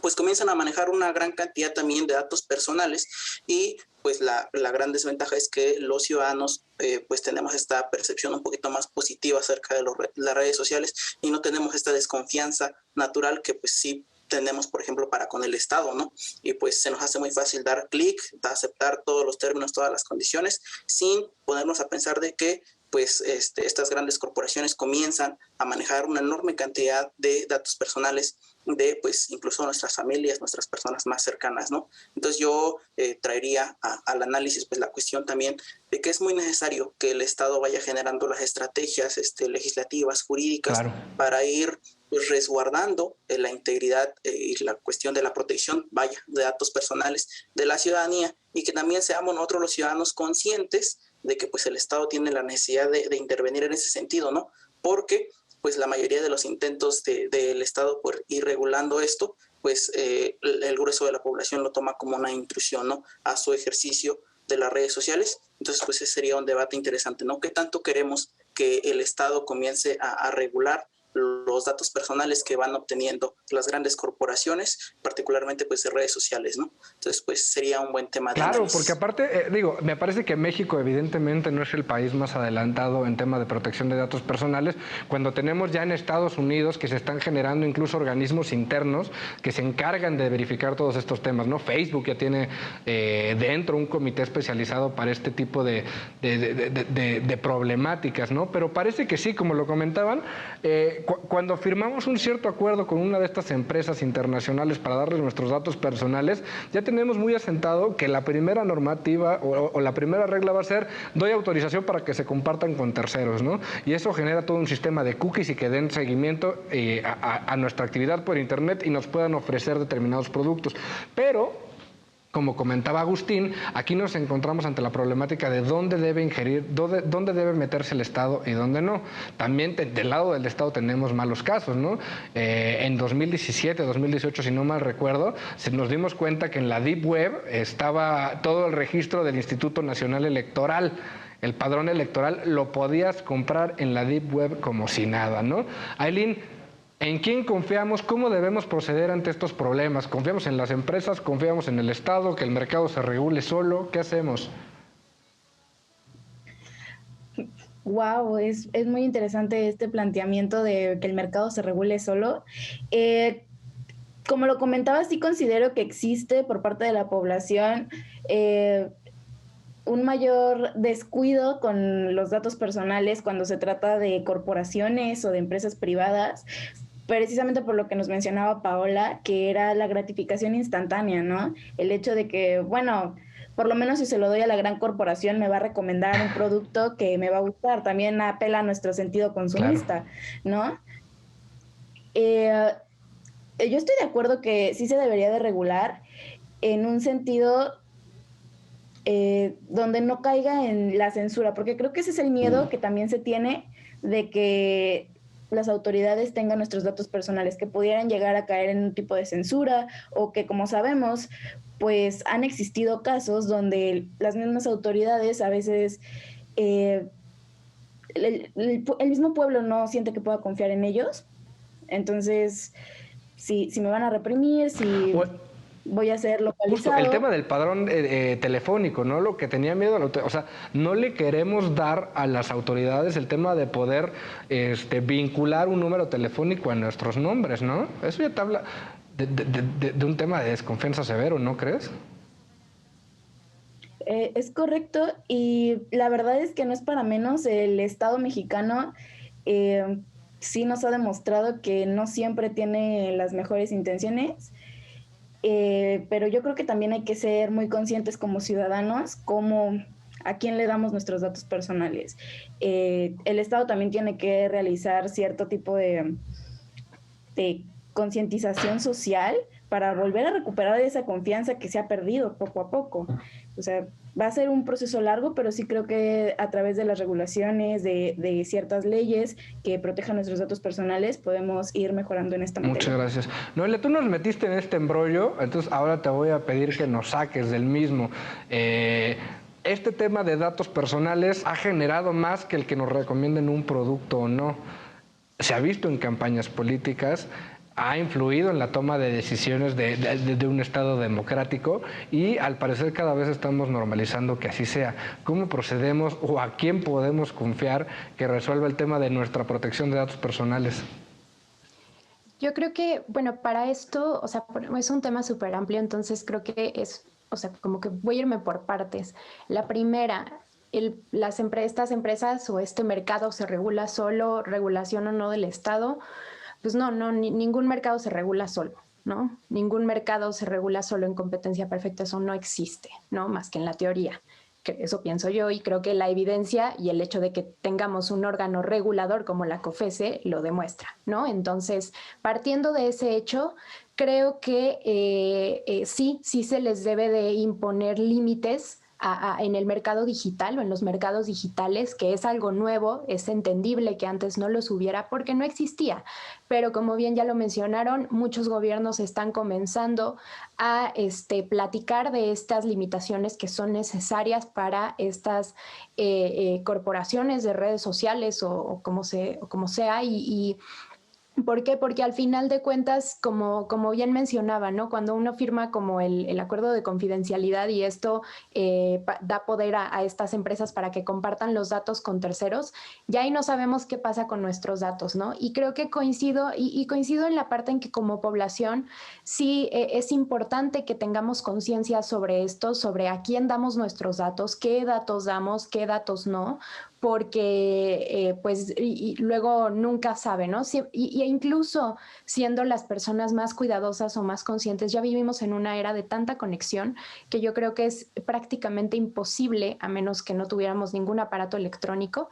E: pues comienzan a manejar una gran cantidad también de datos personales y pues la gran desventaja es que los ciudadanos pues tenemos esta percepción un poquito más positiva acerca de las redes sociales y no tenemos esta desconfianza natural que pues sí tenemos, por ejemplo, para con el Estado, ¿no? Y pues se nos hace muy fácil dar clic, aceptar todos los términos, todas las condiciones, sin ponernos a pensar de que pues estas grandes corporaciones comienzan a manejar una enorme cantidad de datos personales de pues incluso nuestras familias, nuestras personas más cercanas, ¿no? Entonces yo traería al análisis pues la cuestión también de que es muy necesario que el Estado vaya generando las estrategias legislativas, jurídicas, claro, para ir pues resguardando la integridad y la cuestión de la protección, de datos personales de la ciudadanía, y que también seamos nosotros los ciudadanos conscientes de que pues el Estado tiene la necesidad de intervenir en ese sentido, ¿no? Porque pues la mayoría de los intentos del Estado por ir regulando esto, pues el grueso de la población lo toma como una intrusión, ¿no?, a su ejercicio de las redes sociales. Entonces pues ese sería un debate interesante, ¿no? ¿Qué tanto queremos que el Estado comience a regular los datos personales que van obteniendo las grandes corporaciones, particularmente pues de redes sociales, ¿no? Entonces pues sería un buen tema de análisis.
A: Porque aparte, me parece que México evidentemente no es el país más adelantado en tema de protección de datos personales, cuando tenemos ya en Estados Unidos que se están generando incluso organismos internos que se encargan de verificar todos estos temas, ¿no? Facebook ya tiene dentro un comité especializado para este tipo de problemáticas, ¿no? Pero parece que sí, como lo comentaban, cuando firmamos un cierto acuerdo con una de estas empresas internacionales para darles nuestros datos personales, ya tenemos muy asentado que la primera normativa o la primera regla va a ser: doy autorización para que se compartan con terceros, ¿no? Y eso genera todo un sistema de cookies y que den seguimiento a nuestra actividad por Internet y nos puedan ofrecer determinados productos. Pero como comentaba Agustín, aquí nos encontramos ante la problemática de dónde debe ingerir, dónde debe meterse el Estado y dónde no. También del lado del Estado tenemos malos casos, ¿no? En 2017, 2018, si no mal recuerdo, nos dimos cuenta que en la Deep Web estaba todo el registro del Instituto Nacional Electoral. el padrón electoral lo podías comprar en la Deep Web como si nada, ¿no? Ailín, ¿en quién confiamos? ¿Cómo debemos proceder ante estos problemas? ¿Confiamos en las empresas? ¿Confiamos en el Estado? ¿Que el mercado se regule solo? ¿Qué hacemos?
C: Wow, es muy interesante este planteamiento de que el mercado se regule solo. Como lo comentaba, sí considero que existe por parte de la población un mayor descuido con los datos personales cuando se trata de corporaciones o de empresas privadas, precisamente por lo que nos mencionaba Paola, que era la gratificación instantánea, ¿no? El hecho de que, bueno, por lo menos si se lo doy a la gran corporación me va a recomendar un producto que me va a gustar, también apela a nuestro sentido consumista, ¿no? Yo estoy de acuerdo que sí se debería de regular en un sentido donde no caiga en la censura, porque creo que ese es el miedo que también se tiene de que las autoridades tengan nuestros datos personales, que pudieran llegar a caer en un tipo de censura o que, como sabemos, pues han existido casos donde las mismas autoridades a veces el mismo pueblo no siente que pueda confiar en ellos. Entonces, si me van a reprimir, si voy a ser localizado.
A: Justo el tema del padrón telefónico, ¿no? Lo que tenía miedo, o sea, no le queremos dar a las autoridades el tema de poder vincular un número telefónico a nuestros nombres, ¿no? Eso ya te habla de un tema de desconfianza severo, ¿no crees?
C: Es correcto, y la verdad es que no es para menos. El Estado mexicano sí nos ha demostrado que no siempre tiene las mejores intenciones, pero yo creo que también hay que ser muy conscientes como ciudadanos, como a quién le damos nuestros datos personales. El Estado también tiene que realizar cierto tipo de concientización social para volver a recuperar esa confianza que se ha perdido poco a poco. O sea, va a ser un proceso largo, pero sí creo que a través de las regulaciones, de ciertas leyes que protejan nuestros datos personales, podemos ir mejorando en esta materia.
A: Muchas gracias. Noelia, tú nos metiste en este embrollo, entonces ahora te voy a pedir que nos saques del mismo. Este tema de datos personales ha generado más que el que nos recomienden un producto o no. Se ha visto en campañas políticas, ha influido en la toma de decisiones de un Estado democrático y al parecer cada vez estamos normalizando que así sea. ¿Cómo procedemos o a quién podemos confiar que resuelva el tema de nuestra protección de datos personales?
B: Yo creo que, bueno, para esto, o sea, es un tema súper amplio, entonces creo que es, o sea, como que voy a irme por partes. La primera, estas empresas o este mercado se regula solo, regulación o no del Estado. Pues no, ningún mercado se regula solo, ¿no? Ningún mercado se regula solo en competencia perfecta, eso no existe, ¿no? Más que en la teoría. Eso pienso yo, y creo que la evidencia y el hecho de que tengamos un órgano regulador como la COFESE lo demuestra, ¿no? Entonces, partiendo de ese hecho, creo que sí se les debe de imponer límites en el mercado digital o en los mercados digitales, que es algo nuevo. Es entendible que antes no los hubiera porque no existía, pero como bien ya lo mencionaron, muchos gobiernos están comenzando a platicar de estas limitaciones que son necesarias para estas corporaciones de redes sociales o como sea, y ¿por qué? Porque al final de cuentas, como bien mencionaba, ¿no? Cuando uno firma como el acuerdo de confidencialidad y esto da poder a estas empresas para que compartan los datos con terceros, ya ahí no sabemos qué pasa con nuestros datos, ¿no? Y creo que coincido en la parte en que como población sí es importante que tengamos conciencia sobre esto, sobre a quién damos nuestros datos, qué datos damos, qué datos no, porque pues y luego nunca sabe, ¿no? Y incluso siendo las personas más cuidadosas o más conscientes, ya vivimos en una era de tanta conexión que yo creo que es prácticamente imposible, a menos que no tuviéramos ningún aparato electrónico,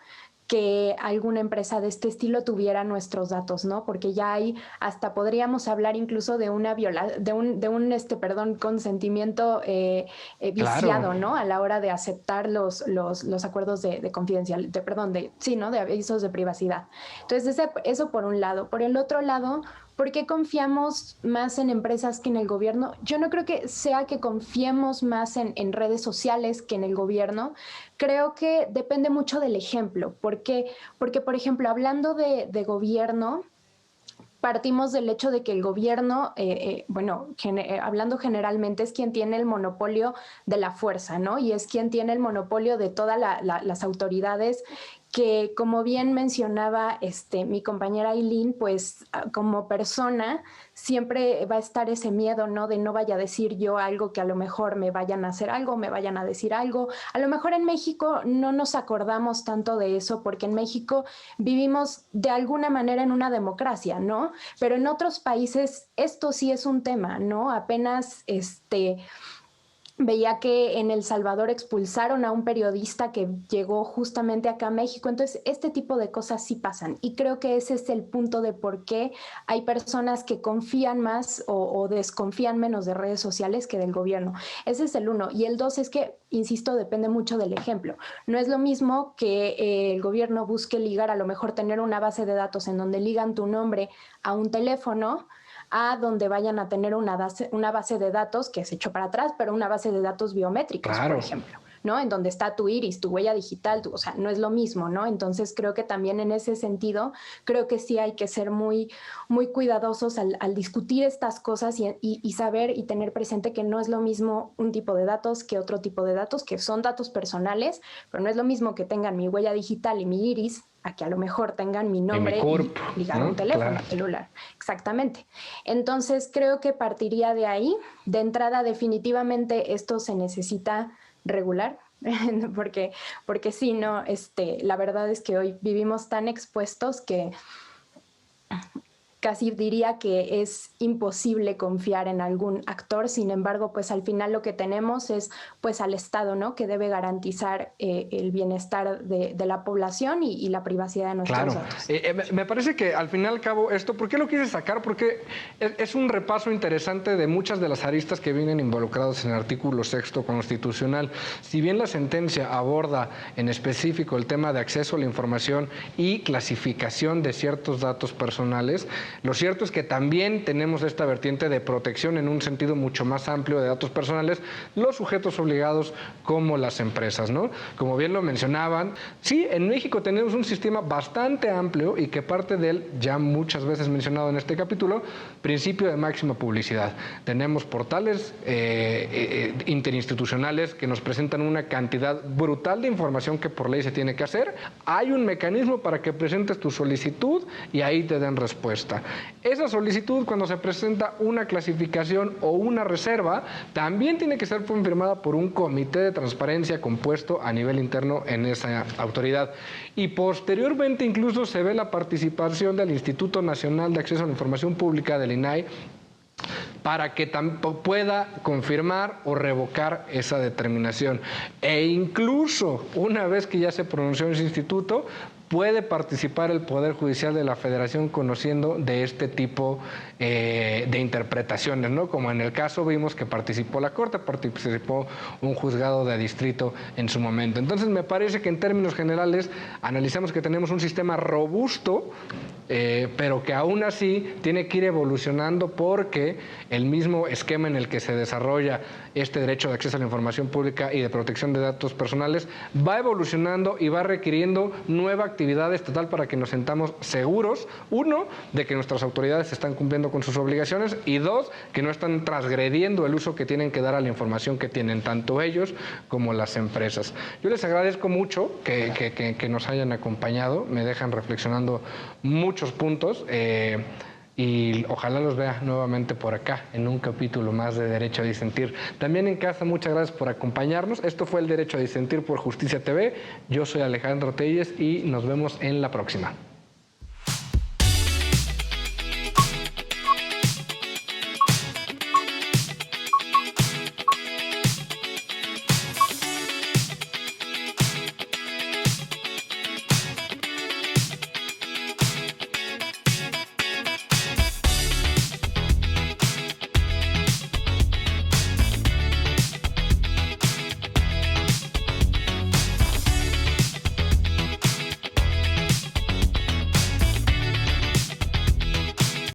B: que alguna empresa de este estilo tuviera nuestros datos, ¿no? Porque ya hay, hasta podríamos hablar incluso de una consentimiento viciado, claro, ¿no? A la hora de aceptar los acuerdos de avisos de privacidad. Entonces, eso por un lado. Por el otro lado, ¿por qué confiamos más en empresas que en el gobierno? Yo no creo que sea que confiemos más en redes sociales que en el gobierno. Creo que depende mucho del ejemplo. ¿Por qué? Porque, por ejemplo, hablando de gobierno, partimos del hecho de que el gobierno, hablando generalmente, es quien tiene el monopolio de la fuerza, ¿no? Y es quien tiene el monopolio de todas las autoridades que, como bien mencionaba mi compañera Aileen, pues como persona siempre va a estar ese miedo, ¿no? De no vaya a decir yo algo que a lo mejor me vayan a hacer algo, me vayan a decir algo. A lo mejor en México no nos acordamos tanto de eso porque en México vivimos de alguna manera en una democracia, ¿no? Pero en otros países esto sí es un tema, ¿no? Apenas veía que en El Salvador expulsaron a un periodista que llegó justamente acá a México. Entonces, este tipo de cosas sí pasan. Y creo que ese es el punto de por qué hay personas que confían más o desconfían menos de redes sociales que del gobierno. Ese es el uno. Y el dos es que, insisto, depende mucho del ejemplo. No es lo mismo que el gobierno busque ligar, a lo mejor tener una base de datos en donde ligan tu nombre a un teléfono, a donde vayan a tener una base de datos que se echó para atrás, pero una base de datos biométricos, claro, por ejemplo, ¿no? En donde está tu iris, tu huella digital, o sea, no es lo mismo, ¿no? Entonces creo que también en ese sentido, creo que sí hay que ser muy, muy cuidadosos al discutir estas cosas y saber y tener presente que no es lo mismo un tipo de datos que otro tipo de datos, que son datos personales, pero no es lo mismo que tengan mi huella digital y mi iris a que a lo mejor tengan mi nombre y ligado a un teléfono celular. Exactamente. Entonces creo que partiría de ahí. De entrada, definitivamente esto se necesita regular, porque sí, no, la verdad es que hoy vivimos tan expuestos que casi diría que es imposible confiar en algún actor. Sin embargo, pues al final lo que tenemos es pues al Estado, ¿no? Que debe garantizar el bienestar de la población y la privacidad de nuestros datos.
A: Me parece que al final al cabo esto, ¿por qué lo quise sacar? Porque es un repaso interesante de muchas de las aristas que vienen involucradas en el artículo 6º constitucional. Si bien la sentencia aborda en específico el tema de acceso a la información y clasificación de ciertos datos personales, lo cierto es que también tenemos esta vertiente de protección en un sentido mucho más amplio de datos personales, los sujetos obligados como las empresas, ¿no? Como bien lo mencionaban, sí, en México tenemos un sistema bastante amplio y que parte de él, ya muchas veces mencionado en este capítulo, principio de máxima publicidad. Tenemos portales interinstitucionales que nos presentan una cantidad brutal de información que por ley se tiene que hacer. Hay un mecanismo para que presentes tu solicitud y ahí te den respuesta. Esa solicitud, cuando se presenta una clasificación o una reserva, también tiene que ser confirmada por un comité de transparencia compuesto a nivel interno en esa autoridad. Y posteriormente incluso se ve la participación del Instituto Nacional de Acceso a la Información Pública, del INAI, para que pueda confirmar o revocar esa determinación. E incluso, una vez que ya se pronunció ese instituto, puede participar el Poder Judicial de la Federación conociendo de este tipo de interpretaciones, ¿no? Como en el caso vimos que participó la Corte, participó un juzgado de distrito en su momento. Entonces me parece que en términos generales analizamos que tenemos un sistema robusto, pero que aún así tiene que ir evolucionando porque el mismo esquema en el que se desarrolla este derecho de acceso a la información pública y de protección de datos personales va evolucionando y va requiriendo nueva actividad estatal para que nos sentamos seguros, uno, de que nuestras autoridades están cumpliendo con sus obligaciones y dos, que no están transgrediendo el uso que tienen que dar a la información que tienen tanto ellos como las empresas. Yo les agradezco mucho que nos hayan acompañado, me dejan reflexionando muchos puntos. Y ojalá los vea nuevamente por acá en un capítulo más de Derecho a Disentir. También en casa, muchas gracias por acompañarnos. Esto fue el Derecho a Disentir por Justicia TV. Yo soy Alejandro Telles y nos vemos en la próxima.